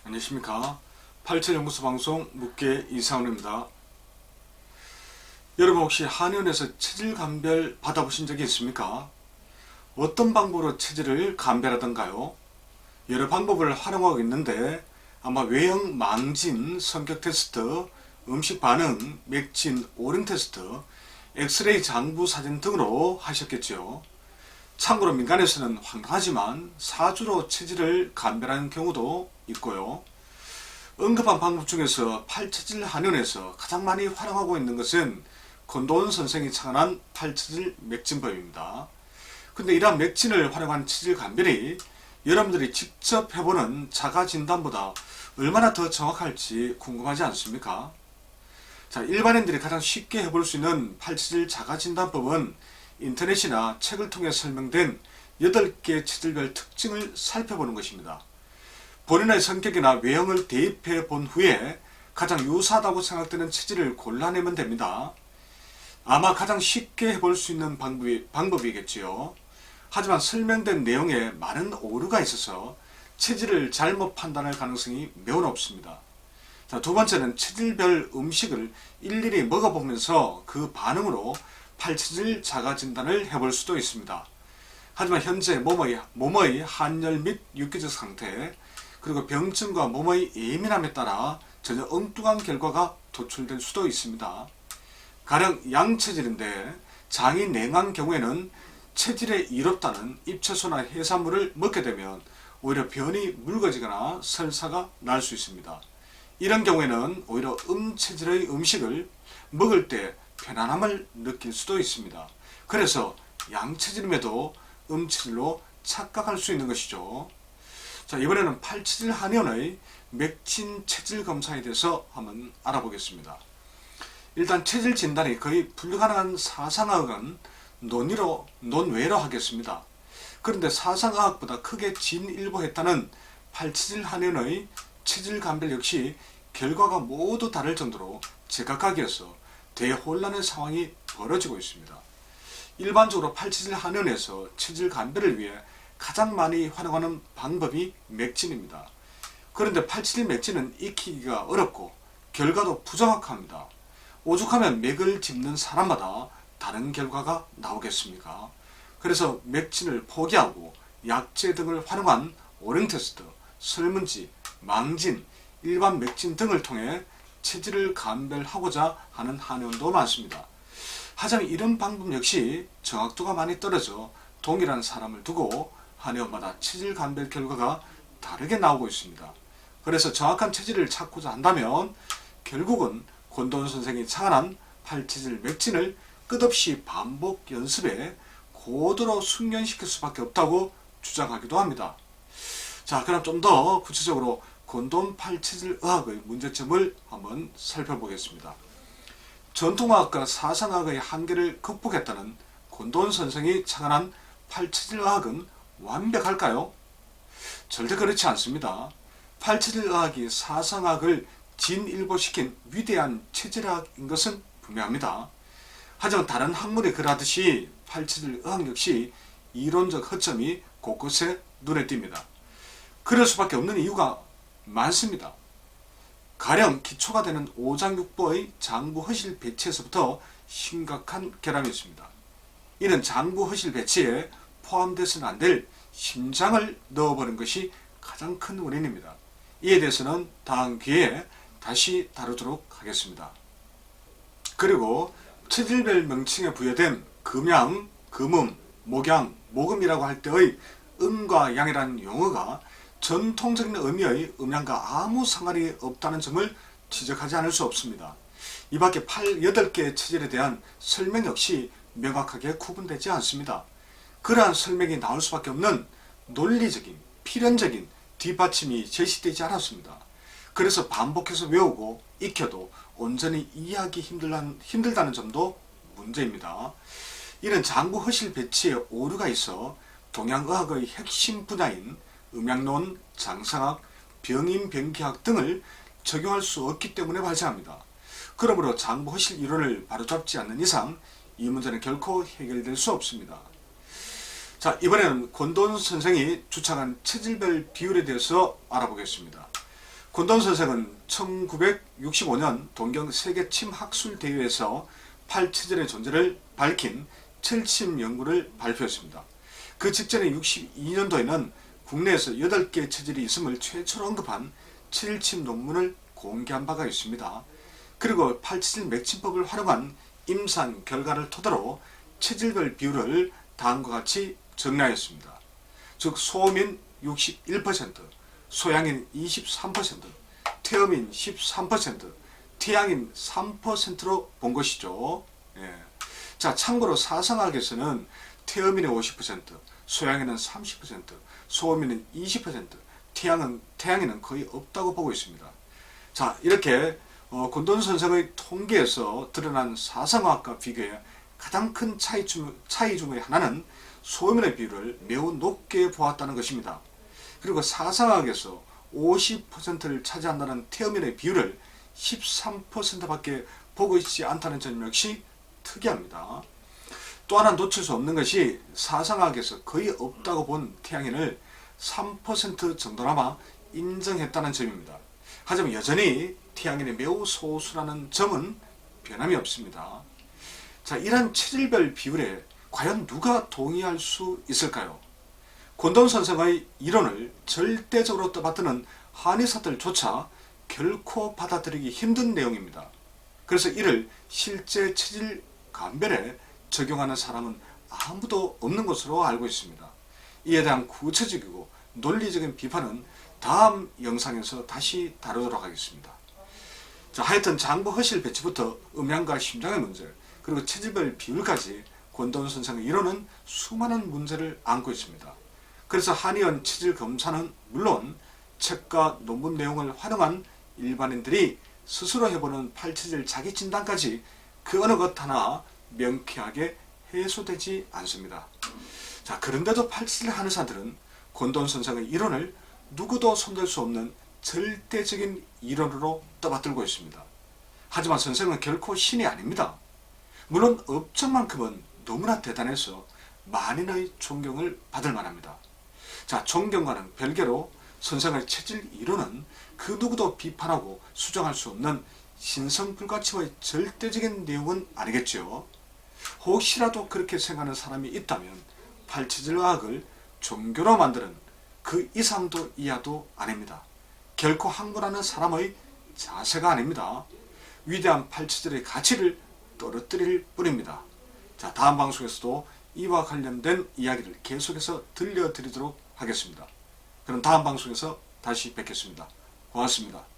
안녕하십니까. 87연구소 방송 묻게 이상훈입니다. 여러분 혹시 한의원에서 체질 감별 받아보신 적이 있습니까? 어떤 방법으로 체질을 감별하던가요? 여러 방법을 활용하고 있는데 아마 외형 망진, 성격 테스트, 음식 반응, 맥진, 오름 테스트, 엑스레이 장부 사진 등으로 하셨겠죠. 참고로 민간에서는 황당하지만 사주로 체질을 감별하는 경우도 있고요. 언급한 방법 중에서 팔체질 한의원에서 가장 많이 활용하고 있는 것은 권도원 선생이 창안한 팔체질 맥진법입니다. 근데 이러한 맥진을 활용한 체질 감별이 여러분들이 직접 해보는 자가진단보다 얼마나 더 정확할지 궁금하지 않습니까? 자, 일반인들이 가장 쉽게 해볼 수 있는 팔체질 자가진단법은 인터넷이나 책을 통해 설명된 8개 체질별 특징을 살펴보는 것입니다. 본인의 성격이나 외형을 대입해 본 후에 가장 유사하다고 생각되는 체질을 골라내면 됩니다. 아마 가장 쉽게 해볼 수 있는 방법이겠지요. 하지만 설명된 내용에 많은 오류가 있어서 체질을 잘못 판단할 가능성이 매우 높습니다. 자, 두 번째는 체질별 음식을 일일이 먹어보면서 그 반응으로 팔체질 자가진단을 해볼 수도 있습니다. 하지만 현재 몸의 한열 및 육기적 상태, 그리고 병증과 몸의 예민함에 따라 전혀 엉뚱한 결과가 도출될 수도 있습니다. 가령 양체질인데 장이 냉한 경우에는 체질에 이롭다는 잎채소나 해산물을 먹게 되면 오히려 변이 묽어지거나 설사가 날 수 있습니다. 이런 경우에는 오히려 음체질의 음식을 먹을 때 편안함을 느낄 수도 있습니다. 그래서 양체질임에도 음체질로 착각할 수 있는 것이죠. 자, 이번에는 팔체질 한의원의 맥진 체질 검사에 대해서 한번 알아보겠습니다. 일단 체질 진단이 거의 불가능한 사상학은 논외로 하겠습니다. 그런데 사상학보다 크게 진일보했다는 팔체질 한의원의 체질 감별 역시 결과가 모두 다를 정도로 제각각이어서 대혼란의 상황이 벌어지고 있습니다. 일반적으로 팔체질 한의원에서 체질 감별을 위해 가장 많이 활용하는 방법이 맥진입니다. 그런데 팔체질 맥진은 익히기가 어렵고 결과도 부정확합니다. 오죽하면 맥을 짚는 사람마다 다른 결과가 나오겠습니까? 그래서 맥진을 포기하고 약재 등을 활용한 오름 테스트, 설문지, 망진, 일반 맥진 등을 통해 체질을 감별하고자 하는 한의원도 많습니다. 하지만 이런 방법 역시 정확도가 많이 떨어져 동일한 사람을 두고 한의원마다 체질 감별 결과가 다르게 나오고 있습니다. 그래서 정확한 체질을 찾고자 한다면 결국은 권도원 선생이 창안한 팔체질 맥진을 끝없이 반복 연습에 고도로 숙련시킬 수밖에 없다고 주장하기도 합니다. 자, 그럼 좀 더 구체적으로 권도원 팔체질 의학의 문제점을 한번 살펴보겠습니다. 전통의학과 사상학의 한계를 극복했다는 권도원 선생이 창안한 팔체질 의학은 완벽할까요? 절대 그렇지 않습니다. 팔체질 의학이 사상학을 진일보시킨 위대한 체질학인 것은 분명합니다. 하지만 다른 학문이 그러하듯이 팔체질 의학 역시 이론적 허점이 곳곳에 눈에 띕니다. 그럴 수밖에 없는 이유가 많습니다. 가령 기초가 되는 오장육부의 장부 허실 배치에서부터 심각한 결함이 있습니다. 이는 장부 허실 배치에 포함돼서는 안 될 심장을 넣어버린 것이 가장 큰 원인입니다. 이에 대해서는 다음 기회에 다시 다루도록 하겠습니다. 그리고 체질별 명칭에 부여된 금양, 금음, 목양, 모금이라고 할 때의 음과 양이라는 용어가 전통적인 의미의 음양과 아무 상관이 없다는 점을 지적하지 않을 수 없습니다. 이 밖에 8개의 체질에 대한 설명 역시 명확하게 구분되지 않습니다. 그러한 설명이 나올 수밖에 없는 논리적인, 필연적인 뒷받침이 제시되지 않았습니다. 그래서 반복해서 외우고 익혀도 온전히 이해하기 힘들다는 점도 문제입니다. 이는 장부 허실 배치에 오류가 있어 동양의학의 핵심 분야인 음양론, 장상학, 병인병기학 등을 적용할 수 없기 때문에 발생합니다. 그러므로 장부 허실 이론을 바로잡지 않는 이상 이 문제는 결코 해결될 수 없습니다. 자, 이번에는 권도원 선생이 주창한 체질별 비율에 대해서 알아보겠습니다. 곤돈 선생은 1965년 동경 세계 침 학술 대회에서 팔체질의 존재를 밝힌 첼침 연구를 발표했습니다. 그 직전에 62년도에는 국내에서 8개의 체질이 있음을 최초로 언급한 첼침 논문을 공개한 바가 있습니다. 그리고 팔체질 맥침법을 활용한 임상 결과를 토대로 체질별 비율을 다음과 같이 정리하였습니다. 즉 소음인 61%, 소양인 23%, 태음인 13%, 태양인 3%로 본 것이죠. 예. 자, 참고로 사상학에서는 태음인의 50%, 소양인은 30%, 소음인은 20%, 태양인은 거의 없다고 보고 있습니다. 자, 이렇게 곤돈 선생의 통계에서 드러난 사상학과 비교해 가장 큰 차이 중의 하나는 소음인의 비율을 매우 높게 보았다는 것입니다. 그리고 사상학에서 50%를 차지한다는 태음인의 비율을 13%밖에 보고 있지 않다는 점 역시 특이합니다. 또 하나 놓칠 수 없는 것이 사상학에서 거의 없다고 본 태양인을 3% 정도나마 인정했다는 점입니다. 하지만 여전히 태양인이 매우 소수라는 점은 변함이 없습니다. 자, 이런 체질별 비율에 과연 누가 동의할 수 있을까요? 곤돈 선생의 이론을 절대적으로 떠받드는 한의사들조차 결코 받아들이기 힘든 내용입니다. 그래서 이를 실제 체질 감별에 적용하는 사람은 아무도 없는 것으로 알고 있습니다. 이에 대한 구체적이고 논리적인 비판은 다음 영상에서 다시 다루도록 하겠습니다. 자, 하여튼 장부 허실 배치부터 음양과 심장의 문제, 그리고 체질별 비율까지 곤돈 선생의 이론은 수많은 문제를 안고 있습니다. 그래서 한의원 체질 검사는 물론 책과 논문 내용을 활용한 일반인들이 스스로 해보는 팔체질 자기 진단까지 그 어느 것 하나 명쾌하게 해소되지 않습니다. 자, 그런데도 팔체질 한의사들은 곤돈 선생의 이론을 누구도 손댈 수 없는 절대적인 이론으로 떠받들고 있습니다. 하지만 선생은 결코 신이 아닙니다. 물론 업적만큼은 너무나 대단해서 만인의 존경을 받을 만합니다. 자, 존경과는 별개로 선생의 체질 이론은 그 누구도 비판하고 수정할 수 없는 신성불가치의 절대적인 내용은 아니겠죠. 혹시라도 그렇게 생각하는 사람이 있다면 팔체질의학을 종교로 만드는 그 이상도 이하도 아닙니다. 결코 항문하는 사람의 자세가 아닙니다. 위대한 팔체질의 가치를 떨어뜨릴 뿐입니다. 자, 다음 방송에서도 이와 관련된 이야기를 계속해서 들려드리도록 하겠습니다. 그럼 다음 방송에서 다시 뵙겠습니다. 고맙습니다.